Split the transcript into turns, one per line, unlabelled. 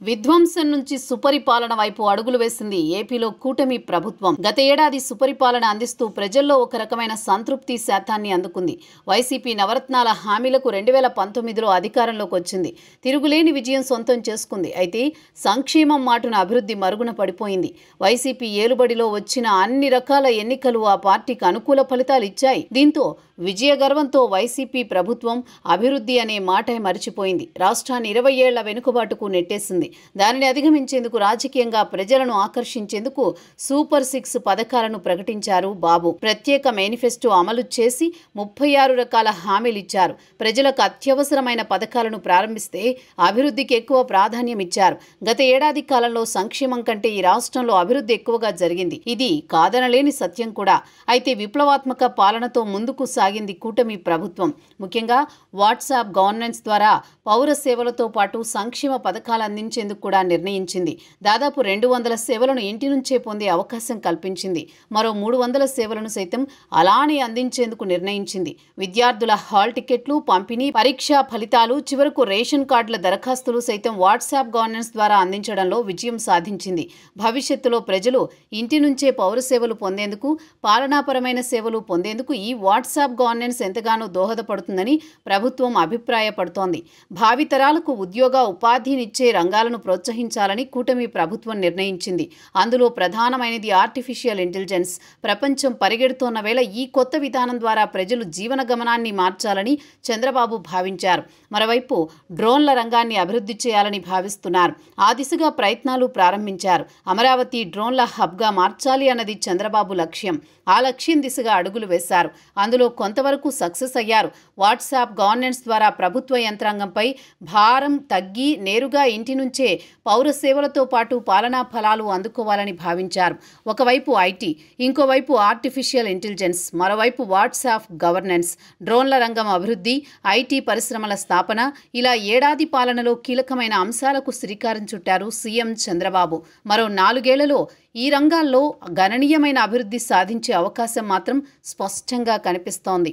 విధ్వంసం నుంచి సుపరిపాలన వైపు అడుగులు వేసింది ఏపీలో కూటమి ప్రభుత్వం. గత ఏడాది సుపరిపాలన అందిస్తూ ప్రజల్లో ఒక రకమైన సంతృప్తి శాతాన్ని అందుకుంది. వైసీపీ నవరత్నాల హామీలకు 2019లో అధికారంలోకి వచ్చింది. తిరుగులేని విజయం సొంతం చేసుకుంది. అయితే సంక్షేమం మాటున అభివృద్ధి మరుగున పడిపోయింది. వైసీపీ ఏలుబడిలో వచ్చిన అన్ని రకాల ఎన్నికలు ఆ పార్టీకి అనుకూల ఫలితాలు ఇచ్చాయి. దీంతో విజయ గర్వంతో వైసీపీ ప్రభుత్వం అభివృద్ధి అనే మాటే మరిచిపోయింది. రాష్ట్రాన్ని 20 ఏళ్ల వెనుకబాటుకు నెట్టేసింది. దానిని అధిగమించేందుకు రాజకీయంగా ప్రజలను ఆకర్షించేందుకు సూపర్ 6 పథకాలను ప్రకటించారు బాబు. ప్రత్యేక మేనిఫెస్టో అమలు చేసి 36 రకాల హామీలు ఇచ్చారు. ప్రజలకు అత్యవసరమైన పథకాలను ప్రారంభిస్తే అభివృద్ధికి ఎక్కువ ప్రాధాన్యం ఇచ్చారు. గత ఏడాది కాలంలో సంక్షేమం కంటే ఈ రాష్ట్రంలో అభివృద్ధి ఎక్కువగా జరిగింది. ఇది కాదనలేని సత్యం కూడా. అయితే విప్లవాత్మక పాలనతో ముందుకు సాగింది కూటమి ప్రభుత్వం. ముఖ్యంగా వాట్సాప్ గవర్నెన్స్ ద్వారా పౌర సేవలతో పాటు సంక్షేమ పథకాలు అందించేందుకు కూడా నిర్ణయించింది. దాదాపు 200 సేవలను ఇంటి నుంచే పొందే అవకాశం కల్పించింది. మరో 300 సేవలను సైతం అలానే అందించేందుకు నిర్ణయించింది. విద్యార్థుల హాల్ టికెట్లు, పంపిణీ, పరీక్షా ఫలితాలు, చివరకు రేషన్ కార్డుల దరఖాస్తులు సైతం వాట్సాప్ గవర్నెన్స్ ద్వారా అందించడంలో విజయం సాధించింది. భవిష్యత్తులో ప్రజలు ఇంటి నుంచే పౌర సేవలు పొందేందుకు, పాలనాపరమైన సేవలు పొందేందుకు ఈ వాట్సాప్ గవర్నెన్స్ ఎంతగానో దోహదపడుతుందని ప్రభుత్వం అభిప్రాయపడుతోంది. భావితరాలకు ఉద్యోగ ఉపాధినిచ్చే రంగాలను ప్రోత్సహించాలని కూటమి ప్రభుత్వం నిర్ణయించింది. అందులో ప్రధానమైనది ఆర్టిఫిషియల్ ఇంటెలిజెన్స్. ప్రపంచం పరిగెడుతోన్న వేళ ఈ కొత్త విధానం ద్వారా ప్రజలు జీవన గమనాన్ని మార్చాలని చంద్రబాబు భావించారు. మరోవైపు డ్రోన్ల రంగాన్ని అభివృద్ధి చేయాలని భావిస్తున్నారు. ఆ దిశగా ప్రయత్నాలు ప్రారంభించారు. అమరావతి డ్రోన్ల హబ్గా మార్చాలి అన్నది చంద్రబాబు లక్ష్యం. ఆ లక్ష్యం దిశగా అడుగులు వేశారు. అందులో కొంతవరకు సక్సెస్ అయ్యారు. వాట్సాప్ గవర్నెన్స్ ద్వారా ప్రభుత్వ యంత్రాంగంపై భారం తగ్గి నేరుగా ఇంటి నుంచే పౌర సేవలతో పాటు పాలనా ఫలాలు అందుకోవాలని భావించారు. ఒకవైపు ఐటీ, ఇంకోవైపు ఆర్టిఫిషియల్ ఇంటెలిజెన్స్, మరోవైపు వాట్సాప్ గవర్నెన్స్, డ్రోన్ల రంగం అభివృద్ధి, ఐటీ పరిశ్రమల స్థాపన, ఇలా ఏడాది పాలనలో కీలకమైన అంశాలకు శ్రీకారం చుట్టారు సీఎం చంద్రబాబు. మరో 4 ఏళ్లలో ఈ రంగాల్లో గణనీయమైన అభివృద్ధి సాధించే అవకాశం మాత్రం స్పష్టంగా కనిపిస్తోంది.